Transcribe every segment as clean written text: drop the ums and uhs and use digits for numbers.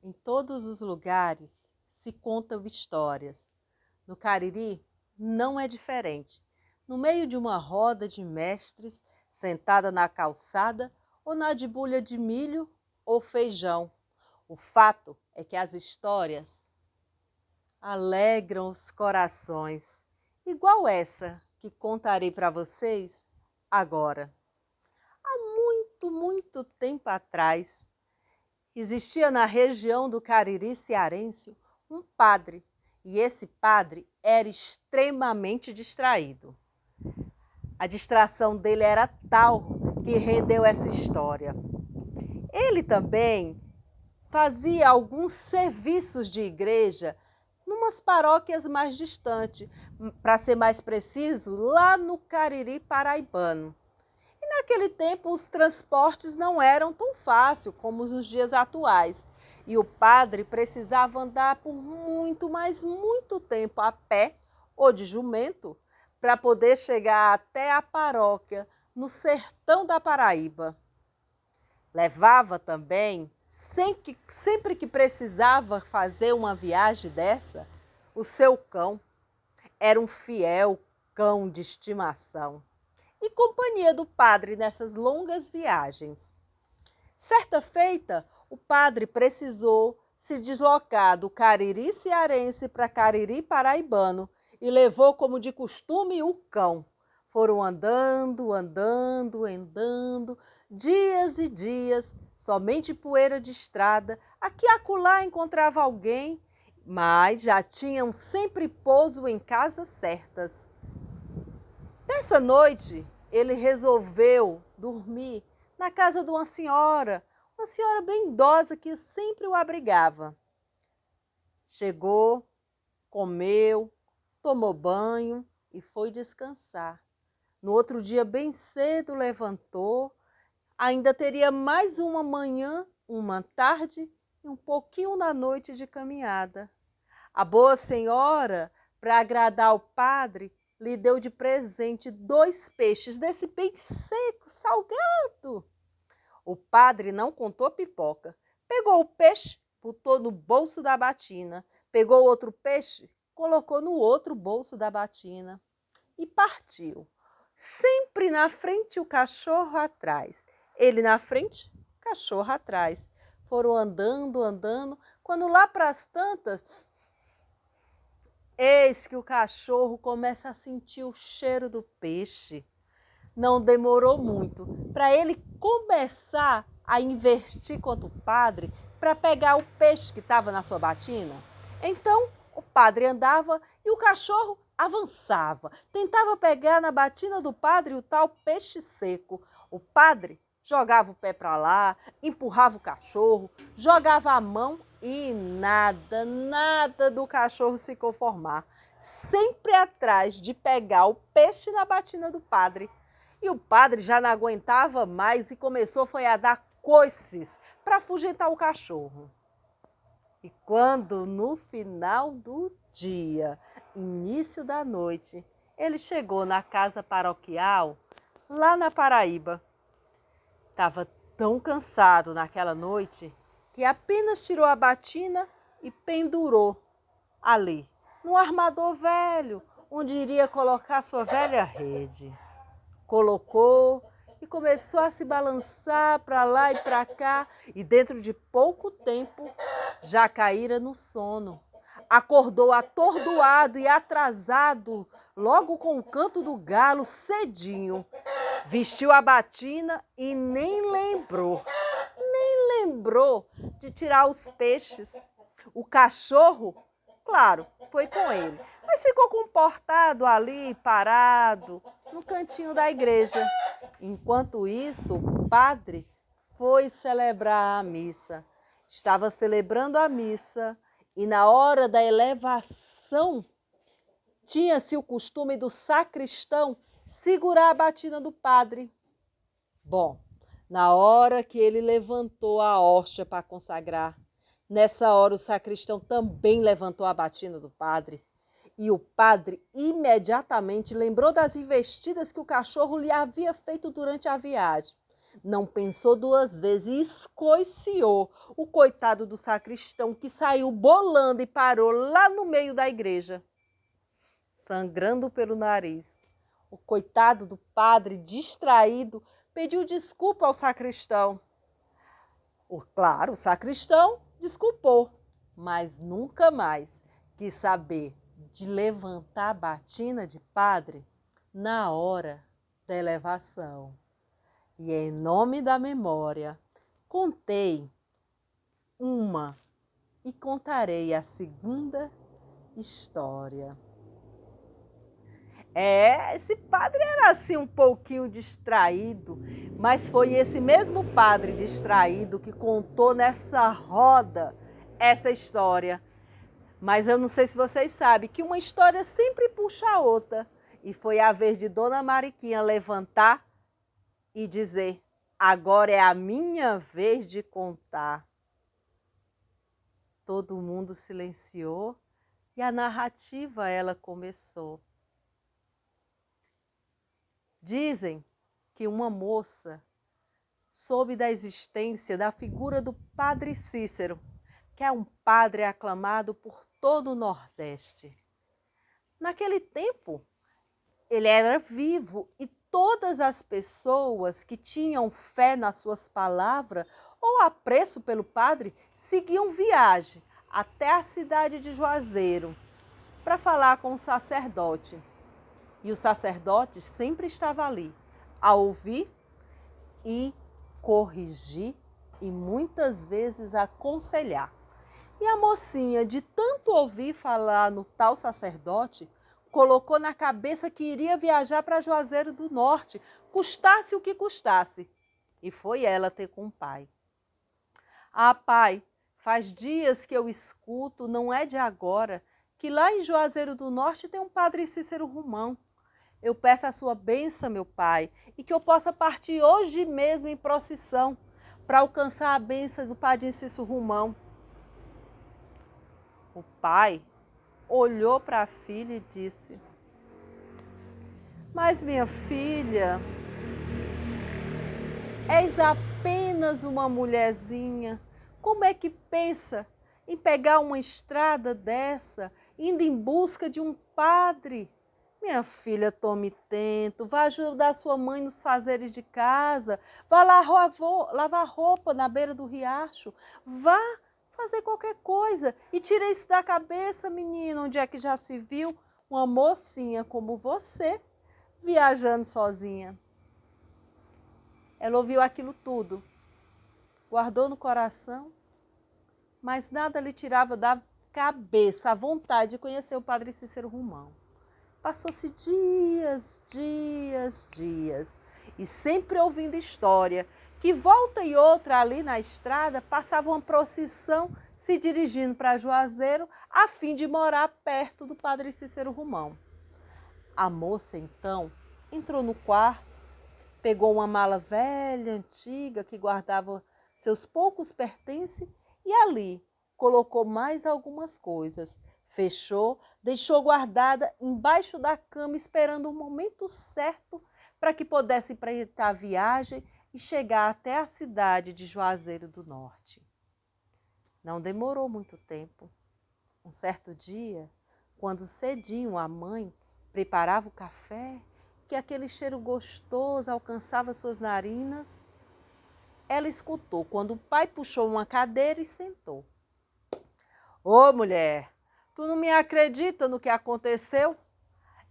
Em todos os lugares se contam histórias. No Cariri não é diferente. No meio de uma roda de mestres, sentada na calçada ou na debulha de milho ou feijão. O fato é que as histórias alegram os corações, igual essa que contarei para vocês agora. Há muito, muito tempo atrás, existia na região do Cariri cearense um padre, e esse padre era extremamente distraído. A distração dele era tal que rendeu essa história. Ele também fazia alguns serviços de igreja numas paróquias mais distantes, para ser mais preciso, lá no Cariri paraibano. Naquele tempo, os transportes não eram tão fáceis como nos dias atuais. E o padre precisava andar por muito, mas muito tempo a pé ou de jumento para poder chegar até a paróquia no sertão da Paraíba. Levava também, sempre que precisava fazer uma viagem dessa, o seu cão. Era um fiel cão de estimação e companhia do padre nessas longas viagens. Certa feita, o padre precisou se deslocar do Cariri cearense para Cariri paraibano e levou como de costume o cão. Foram andando, dias e dias, somente poeira de estrada, aqui e acolá encontrava alguém, mas já tinham sempre pouso em casas certas. Nessa noite, ele resolveu dormir na casa de uma senhora bem idosa que sempre o abrigava. Chegou, comeu, tomou banho e foi descansar. No outro dia, bem cedo, levantou. Ainda teria mais uma manhã, uma tarde e um pouquinho da noite de caminhada. A boa senhora, para agradar o padre, lhe deu de presente 2 peixes desse bem seco, salgado. O padre não contou pipoca. Pegou o peixe, botou no bolso da batina. Pegou outro peixe, colocou no outro bolso da batina e partiu. Sempre na frente, o cachorro atrás. Ele na frente, o cachorro atrás. Foram andando, quando lá para as tantas, eis que o cachorro começa a sentir o cheiro do peixe. Não demorou muito para ele começar a investir contra o padre para pegar o peixe que estava na sua batina. Então, o padre andava e o cachorro avançava, tentava pegar na batina do padre o tal peixe seco. O padre jogava o pé para lá, empurrava o cachorro, jogava a mão e nada do cachorro se conformar. Sempre atrás de pegar o peixe na batina do padre. E o padre já não aguentava mais e começou foi a dar coices para afugentar o cachorro. E quando no final do dia, início da noite, ele chegou na casa paroquial, lá na Paraíba, estava tão cansado naquela noite que apenas tirou a batina e pendurou ali, no armador velho, onde iria colocar sua velha rede. Colocou e começou a se balançar para lá e para cá, e dentro de pouco tempo já caíra no sono. Acordou atordoado e atrasado, logo com o canto do galo cedinho. Vestiu a batina e nem lembrou de tirar os peixes. O cachorro, claro, foi com ele, mas ficou comportado ali, parado, no cantinho da igreja. Enquanto isso, o padre foi celebrar a missa. Estava celebrando a missa e na hora da elevação, tinha-se o costume do sacristão segurar a batina do padre. Bom, na hora que ele levantou a hóstia para consagrar, nessa hora o sacristão também levantou a batina do padre. E o padre imediatamente lembrou das investidas que o cachorro lhe havia feito durante a viagem. Não pensou duas vezes e escoiciou o coitado do sacristão, que saiu bolando e parou lá no meio da igreja, sangrando pelo nariz. O coitado do padre, distraído, pediu desculpa ao sacristão. Claro, o sacristão desculpou, mas nunca mais quis saber de levantar a batina de padre na hora da elevação. E em nome da memória, contei uma e contarei a segunda história. Esse padre era assim um pouquinho distraído, mas foi esse mesmo padre distraído que contou nessa roda essa história. Mas eu não sei se vocês sabem que uma história sempre puxa a outra. E foi a vez de Dona Mariquinha levantar e dizer: agora é a minha vez de contar. Todo mundo silenciou e a narrativa ela começou. Dizem que uma moça soube da existência da figura do Padre Cícero, que é um padre aclamado por todo o Nordeste. Naquele tempo, ele era vivo e todas as pessoas que tinham fé nas suas palavras ou apreço pelo padre seguiam viagem até a cidade de Juazeiro para falar com o sacerdote. E o sacerdote sempre estava ali a ouvir e corrigir e muitas vezes aconselhar. E a mocinha, de tanto ouvir falar no tal sacerdote, colocou na cabeça que iria viajar para Juazeiro do Norte, custasse o que custasse. E foi ela ter com o pai. Ah, pai, faz dias que eu escuto, não é de agora, que lá em Juazeiro do Norte tem um padre Cícero Romão. Eu peço a sua bênção, meu pai, e que eu possa partir hoje mesmo em procissão para alcançar a bênção do padre Cícero Romão. O pai olhou para a filha e disse: mas minha filha, és apenas uma mulherzinha. Como é que pensa em pegar uma estrada dessa, indo em busca de um padre? Minha filha, tome tento, vá ajudar sua mãe nos fazeres de casa, vá lavar roupa na beira do riacho, vá fazer qualquer coisa e tire isso da cabeça, menina, onde é que já se viu uma mocinha como você viajando sozinha. Ela ouviu aquilo tudo, guardou no coração, mas nada lhe tirava da cabeça a vontade de conhecer o padre Cícero Romão. Passou-se dias, e sempre ouvindo história, que volta e outra ali na estrada passava uma procissão se dirigindo para Juazeiro a fim de morar perto do padre Cícero Romão. A moça, então, entrou no quarto, pegou uma mala velha, antiga, que guardava seus poucos pertences e ali colocou mais algumas coisas. Fechou, deixou guardada embaixo da cama, esperando o momento certo para que pudesse empreitar a viagem e chegar até a cidade de Juazeiro do Norte. Não demorou muito tempo. Um certo dia, quando cedinho a mãe preparava o café, que aquele cheiro gostoso alcançava suas narinas, ela escutou quando o pai puxou uma cadeira e sentou. Ô mulher, tu não me acredita no que aconteceu?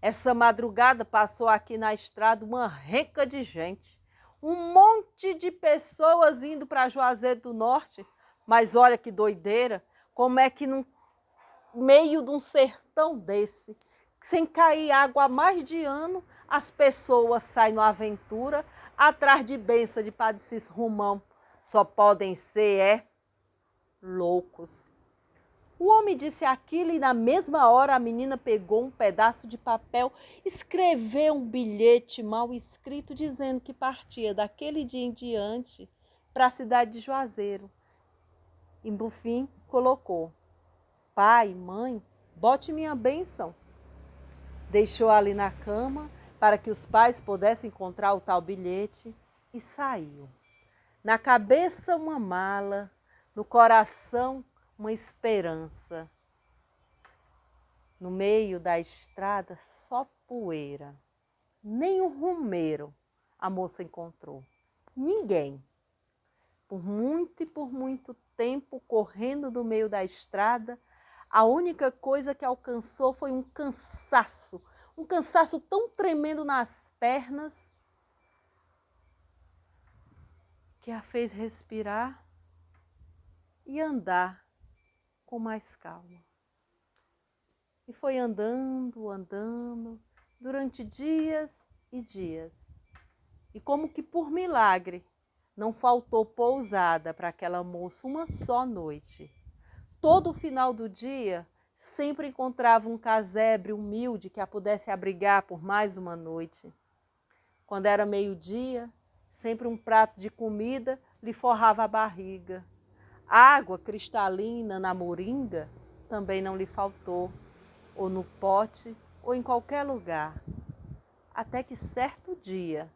Essa madrugada passou aqui na estrada uma renca de gente, um monte de pessoas indo para Juazeiro do Norte, mas olha que doideira, como é que no meio de um sertão desse, sem cair água há mais de ano, as pessoas saem na aventura atrás de bênção de Padre Cícero Romão. Só podem ser loucos. O homem disse aquilo e na mesma hora a menina pegou um pedaço de papel, escreveu um bilhete mal escrito dizendo que partia daquele dia em diante para a cidade de Juazeiro. E no fim colocou: pai, mãe, bote minha bênção. Deixou ali na cama para que os pais pudessem encontrar o tal bilhete e saiu. Na cabeça uma mala, no coração uma esperança. No meio da estrada só poeira. Nem um rumeiro a moça encontrou. Ninguém. Por muito tempo correndo no meio da estrada, a única coisa que alcançou foi um cansaço tão tremendo nas pernas que a fez respirar e andar com mais calma. E foi andando, andando, durante dias e dias. E como que por milagre, não faltou pousada para aquela moça uma só noite. Todo final do dia, sempre encontrava um casebre humilde que a pudesse abrigar por mais uma noite. Quando era meio-dia, sempre um prato de comida lhe forrava a barriga. Água cristalina na moringa também não lhe faltou, ou no pote, ou em qualquer lugar. Até que certo dia,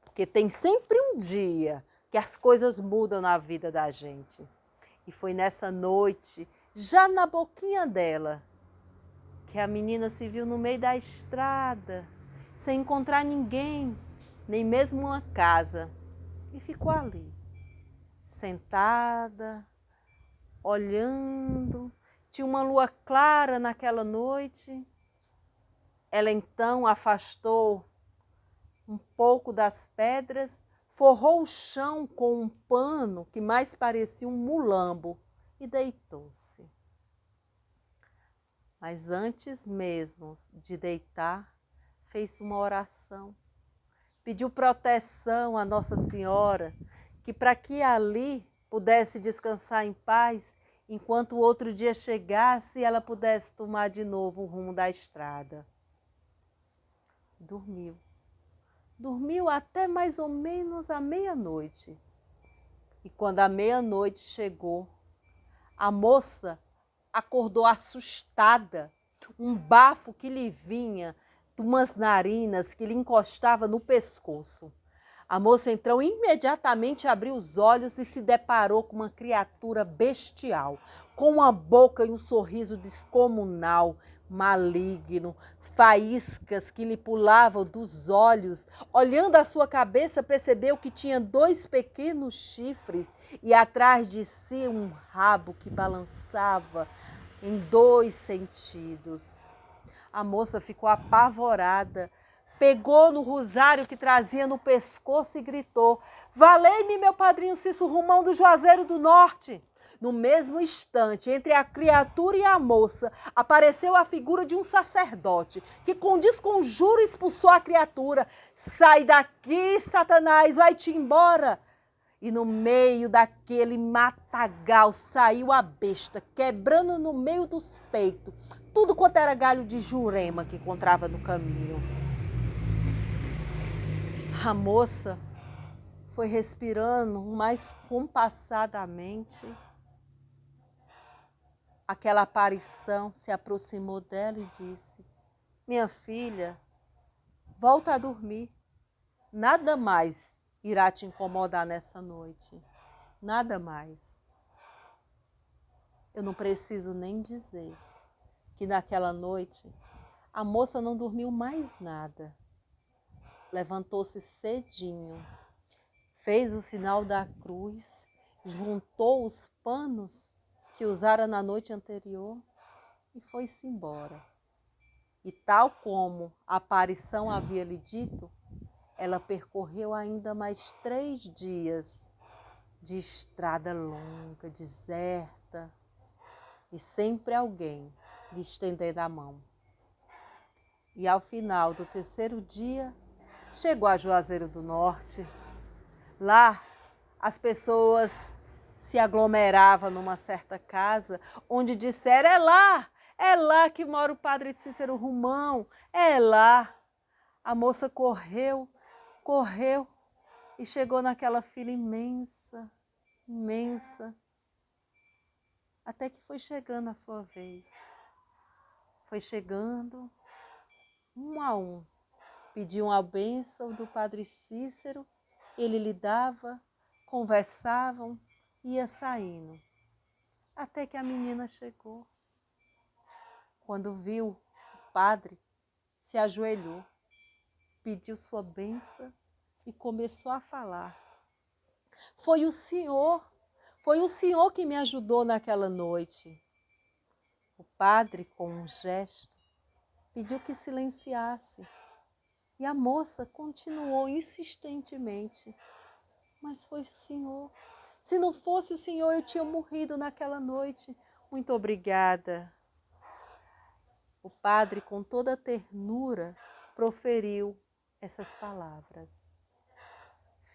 porque tem sempre um dia que as coisas mudam na vida da gente. E foi nessa noite, já na boquinha dela, que a menina se viu no meio da estrada, sem encontrar ninguém, nem mesmo uma casa. E ficou ali, sentada, olhando. Tinha uma lua clara naquela noite. Ela então afastou um pouco das pedras, forrou o chão com um pano que mais parecia um mulambo e deitou-se. Mas antes mesmo de deitar, fez uma oração. Pediu proteção à Nossa Senhora, que para que ali pudesse descansar em paz, enquanto o outro dia chegasse, ela pudesse tomar de novo o rumo da estrada. Dormiu. Dormiu até mais ou menos a meia-noite. E quando a meia-noite chegou, a moça acordou assustada. Um bafo que lhe vinha de umas narinas que lhe encostava no pescoço. A moça então imediatamente abriu os olhos e se deparou com uma criatura bestial, com uma boca e um sorriso descomunal, maligno, faíscas que lhe pulavam dos olhos. Olhando a sua cabeça, percebeu que tinha 2 pequenos chifres e atrás de si um rabo que balançava em 2 sentidos. A moça ficou apavorada, pegou no rosário que trazia no pescoço e gritou: "Valei-me, meu padrinho Cício Romão do Juazeiro do Norte!" No mesmo instante, entre a criatura e a moça, apareceu a figura de um sacerdote, que com desconjuro expulsou a criatura. "Sai daqui, Satanás, vai-te embora!" E no meio daquele matagal saiu a besta, quebrando no meio dos peitos tudo quanto era galho de jurema que encontrava no caminho. A moça foi respirando mais compassadamente. Aquela aparição se aproximou dela e disse: "Minha filha, volta a dormir. Nada mais irá te incomodar nessa noite. Nada mais." Eu não preciso nem dizer que naquela noite a moça não dormiu mais nada. Levantou-se cedinho, fez o sinal da cruz, juntou os panos que usara na noite anterior e foi-se embora. E tal como a aparição havia lhe dito, ela percorreu ainda mais 3 dias de estrada longa, deserta, e sempre alguém lhe estendendo a mão. E ao final do 3º dia, chegou a Juazeiro do Norte. Lá, as pessoas se aglomeravam numa certa casa, onde disseram: é lá que mora o padre Cícero Romão, é lá." A moça correu, correu e chegou naquela fila imensa, imensa, até que foi chegando a sua vez. Foi chegando, um a um, pediam a bênção do padre Cícero Ele lhe dava, conversavam, ia saindo. Até que a menina chegou. Quando viu o padre, se ajoelhou, pediu sua bênção e começou a falar. Foi o Senhor que me ajudou naquela noite. O padre, com um gesto, pediu que silenciasse. E a moça continuou insistentemente. Mas foi o Senhor. Se não fosse o Senhor, eu tinha morrido naquela noite. Muito obrigada. O padre, com toda a ternura, proferiu essas palavras.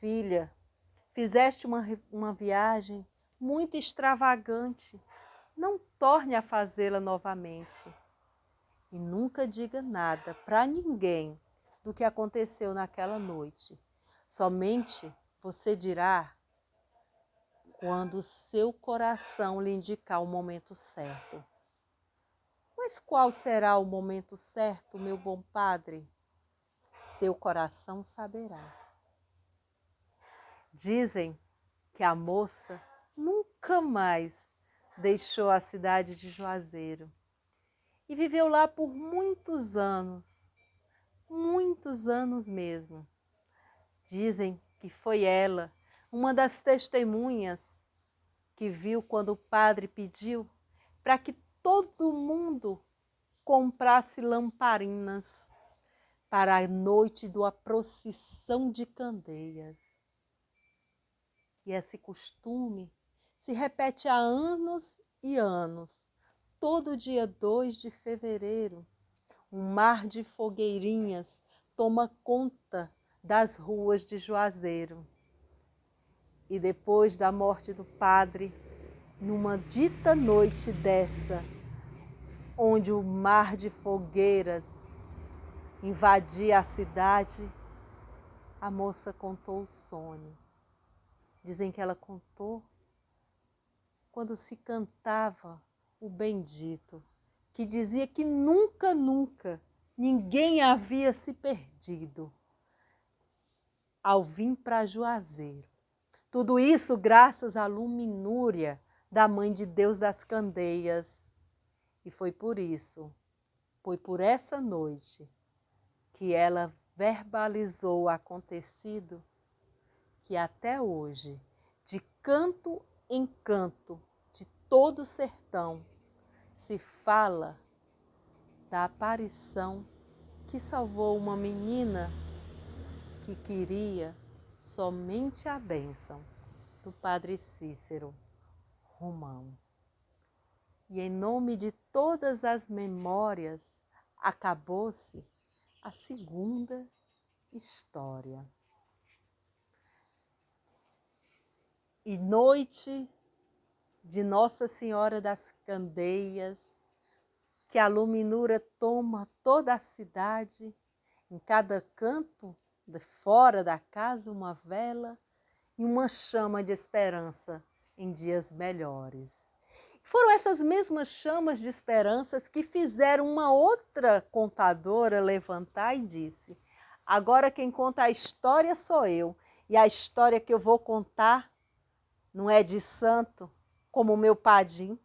Filha, fizeste uma viagem muito extravagante. Não torne a fazê-la novamente. E nunca diga nada para ninguém do que aconteceu naquela noite. Somente você dirá quando o seu coração lhe indicar o momento certo. Mas qual será o momento certo, meu bom padre? Seu coração saberá. Dizem que a moça nunca mais deixou a cidade de Juazeiro e viveu lá por muitos anos mesmo. Dizem que foi ela, uma das testemunhas, que viu quando o padre pediu para que todo mundo comprasse lamparinas para a noite da procissão de candeias. E esse costume se repete há anos e anos. Todo dia 2 de fevereiro, um mar de fogueirinhas toma conta das ruas de Juazeiro. E depois da morte do padre, numa dita noite dessa, onde o mar de fogueiras invadia a cidade, a moça contou o sonho. Dizem que ela contou quando se cantava o bendito, que dizia que nunca ninguém havia se perdido ao vir para Juazeiro. Tudo isso graças à luminúria da Mãe de Deus das Candeias. E foi por essa noite, que ela verbalizou o acontecido, que até hoje, de canto em canto de todo o sertão, se fala da aparição que salvou uma menina que queria somente a bênção do Padre Cícero Romão. E em nome de todas as memórias, acabou-se a segunda história. E noite de Nossa Senhora das Candeias, que a luminura toma toda a cidade, em cada canto, de fora da casa, uma vela e uma chama de esperança em dias melhores. Foram essas mesmas chamas de esperanças que fizeram uma outra contadora levantar e disse: agora quem conta a história sou eu, e a história que eu vou contar não é de santo, como o meu padim,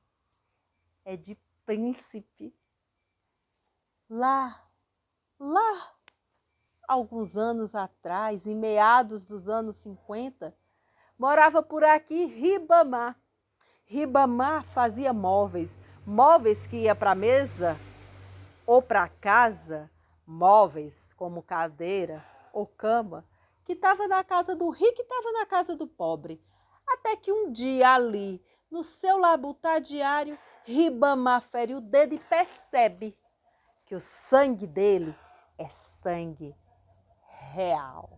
é de príncipe. Lá, alguns anos atrás, em meados dos anos 50, morava por aqui Ribamar. Ribamar fazia móveis que ia para a mesa ou para casa, móveis como cadeira ou cama, que estava na casa do rico e estava na casa do pobre. Até que um dia ali, no seu labutar diário, Ribamar fere o dedo e percebe que o sangue dele é sangue real.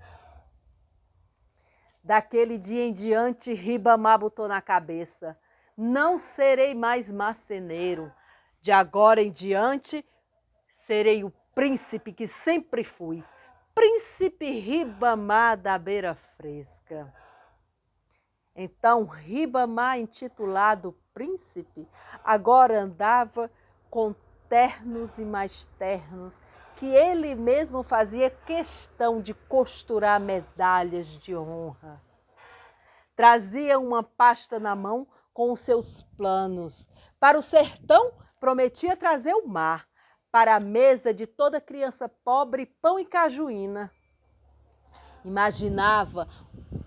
Daquele dia em diante, Ribamar botou na cabeça: não serei mais marceneiro. De agora em diante, serei o príncipe que sempre fui. Príncipe Ribamar da Beira Fresca. Então, Ribamar, intitulado príncipe, agora andava com ternos e mais ternos, que ele mesmo fazia questão de costurar medalhas de honra. Trazia uma pasta na mão com os seus planos. Para o sertão, prometia trazer o mar. Para a mesa de toda criança pobre, pão e cajuína. Imaginava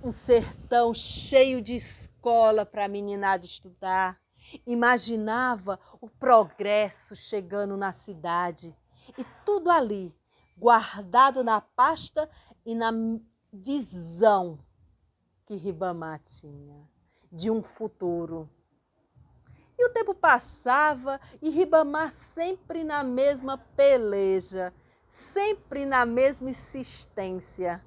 um sertão cheio de escola para a meninada estudar. Imaginava o progresso chegando na cidade. E tudo ali, guardado na pasta e na visão que Ribamar tinha de um futuro. E o tempo passava e Ribamar sempre na mesma peleja, sempre na mesma insistência.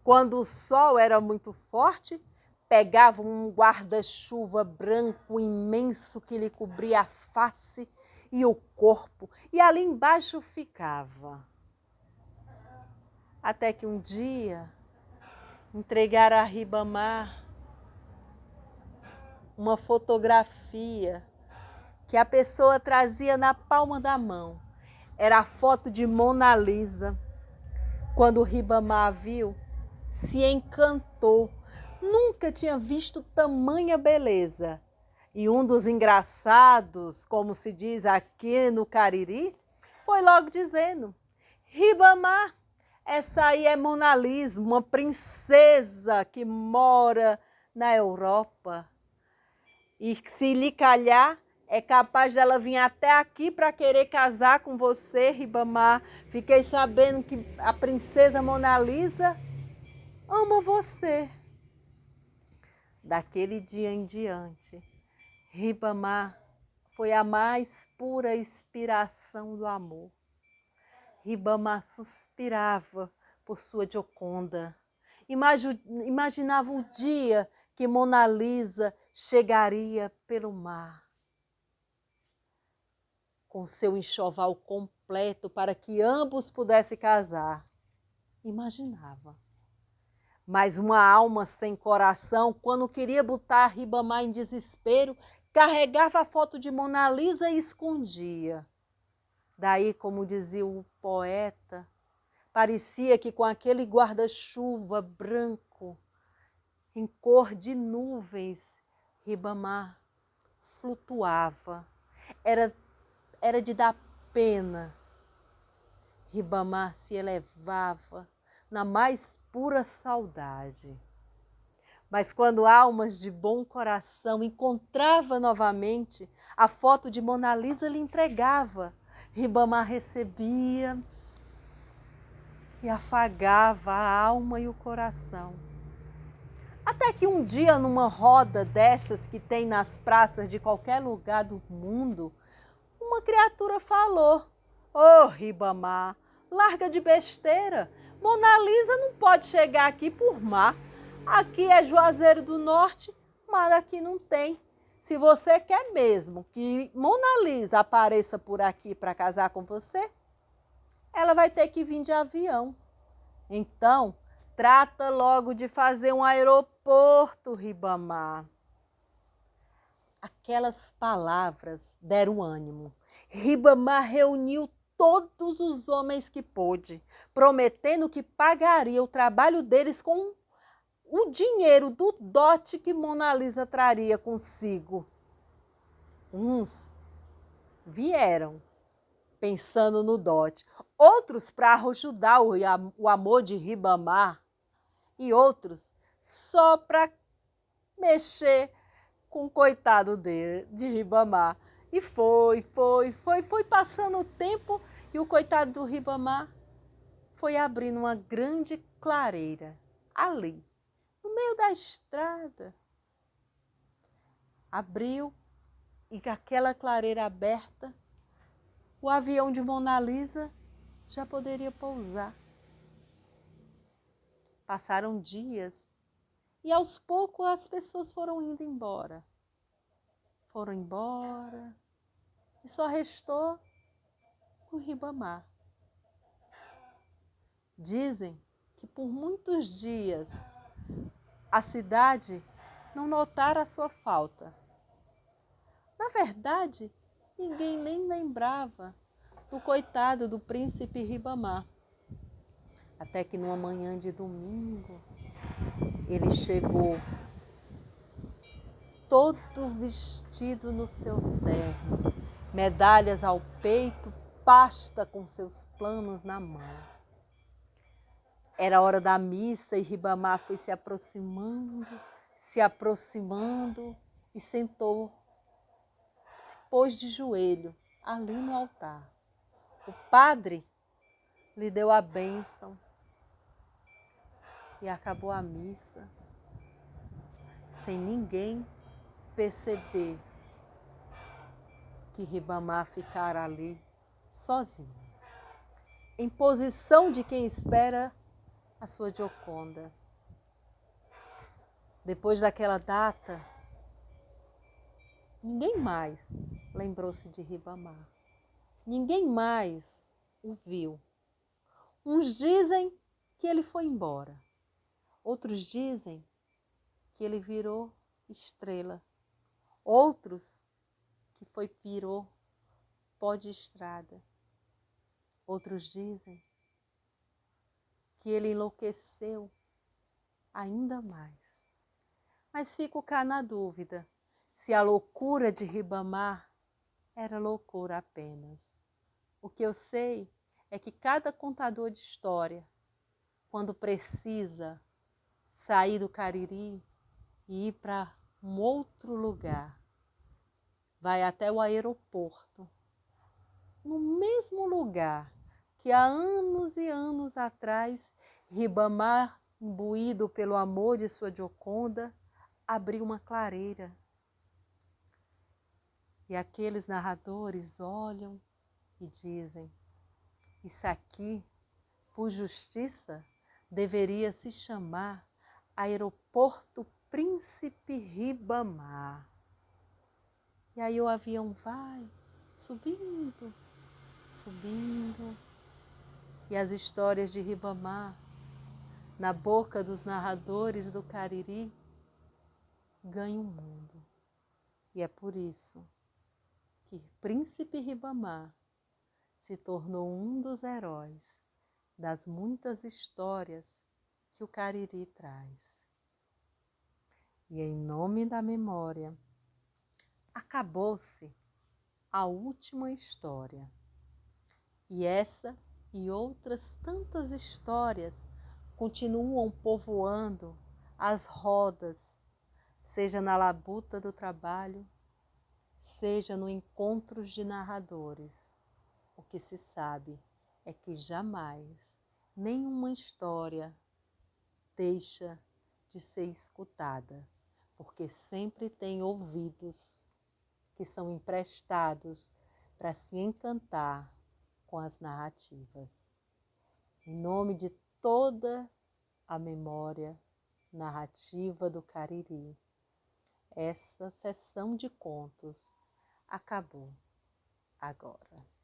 Quando o sol era muito forte, pegava um guarda-chuva branco imenso que lhe cobria a face e o corpo, e ali embaixo ficava. Até que um dia entregaram a Ribamar uma fotografia que a pessoa trazia na palma da mão. Era a foto de Mona Lisa. Quando Ribamar viu, se encantou. Nunca tinha visto tamanha beleza. E um dos engraçados, como se diz aqui no Cariri, foi logo dizendo: Ribamar, essa aí é Mona Lisa, uma princesa que mora na Europa. E se lhe calhar, é capaz dela vir até aqui para querer casar com você, Ribamar. Fiquei sabendo que a princesa Mona Lisa ama você. Daquele dia em diante, Ribamar foi a mais pura inspiração do amor. Ribamar suspirava por sua Gioconda. Imaginava o dia que Mona Lisa chegaria pelo mar, com seu enxoval completo para que ambos pudessem casar. Imaginava. Mas uma alma sem coração, quando queria botar Ribamar em desespero, carregava a foto de Mona Lisa e escondia. Daí, como dizia o poeta, parecia que com aquele guarda-chuva branco, em cor de nuvens, Ribamar flutuava. Era de dar pena. Ribamar se elevava na mais pura saudade. Mas quando almas de bom coração encontrava novamente, a foto de Mona Lisa lhe entregava. Ribamar recebia e afagava a alma e o coração. Até que um dia, numa roda dessas que tem nas praças de qualquer lugar do mundo, uma criatura falou: Ô Ribamar, larga de besteira. Mona Lisa não pode chegar aqui por mar. Aqui é Juazeiro do Norte, mas aqui não tem. Se você quer mesmo que Mona Lisa apareça por aqui para casar com você, ela vai ter que vir de avião. Então, trata logo de fazer um aeroporto, Ribamar. Aquelas palavras deram ânimo. Ribamar reuniu todos os homens que pôde, prometendo que pagaria o trabalho deles com o dinheiro do dote que Mona Lisa traria consigo. Uns vieram pensando no dote, outros para ajudar o amor de Ribamar e outros só para mexer com o coitado de Ribamar. E foi passando o tempo e o coitado do Ribamar foi abrindo uma grande clareira ali, no meio da estrada. Abriu e com aquela clareira aberta, o avião de Mona Lisa já poderia pousar. Passaram dias e aos poucos as pessoas foram indo embora. Foram embora e só restou o Ribamar. Dizem que por muitos dias a cidade não notara a sua falta. Na verdade, ninguém nem lembrava do coitado do príncipe Ribamar. Até que numa manhã de domingo, ele chegou todo vestido no seu terno, medalhas ao peito, pasta com seus planos na mão. Era hora da missa e Ribamar foi se aproximando e sentou, se pôs de joelho ali no altar. O padre lhe deu a bênção e acabou a missa sem ninguém perceber que Ribamar ficara ali sozinho, em posição de quem espera a sua Gioconda. Depois daquela data, ninguém mais lembrou-se de Ribamar. Ninguém mais o viu. Uns dizem que ele foi embora. Outros dizem que ele virou estrela. Outros que virou pó de estrada. Outros dizem que ele enlouqueceu ainda mais. Mas fico cá na dúvida se a loucura de Ribamar era loucura apenas. O que eu sei é que cada contador de história, quando precisa sair do Cariri e ir para um outro lugar, vai até o aeroporto, no mesmo lugar que há anos e anos atrás, Ribamar, imbuído pelo amor de sua Gioconda, abriu uma clareira. E aqueles narradores olham e dizem: isso aqui, por justiça, deveria se chamar Aeroporto Príncipe Ribamar. E aí o avião vai subindo, subindo, e as histórias de Ribamar, na boca dos narradores do Cariri, ganham o mundo. E é por isso que Príncipe Ribamar se tornou um dos heróis das muitas histórias que o Cariri traz. E em nome da memória, acabou-se a última história. E essa e outras tantas histórias continuam povoando as rodas, seja na labuta do trabalho, seja no encontros de narradores. O que se sabe é que jamais nenhuma história deixa de ser escutada, porque sempre tem ouvidos que são emprestados para se encantar com as narrativas. Em nome de toda a memória narrativa do Cariri, essa sessão de contos acabou agora.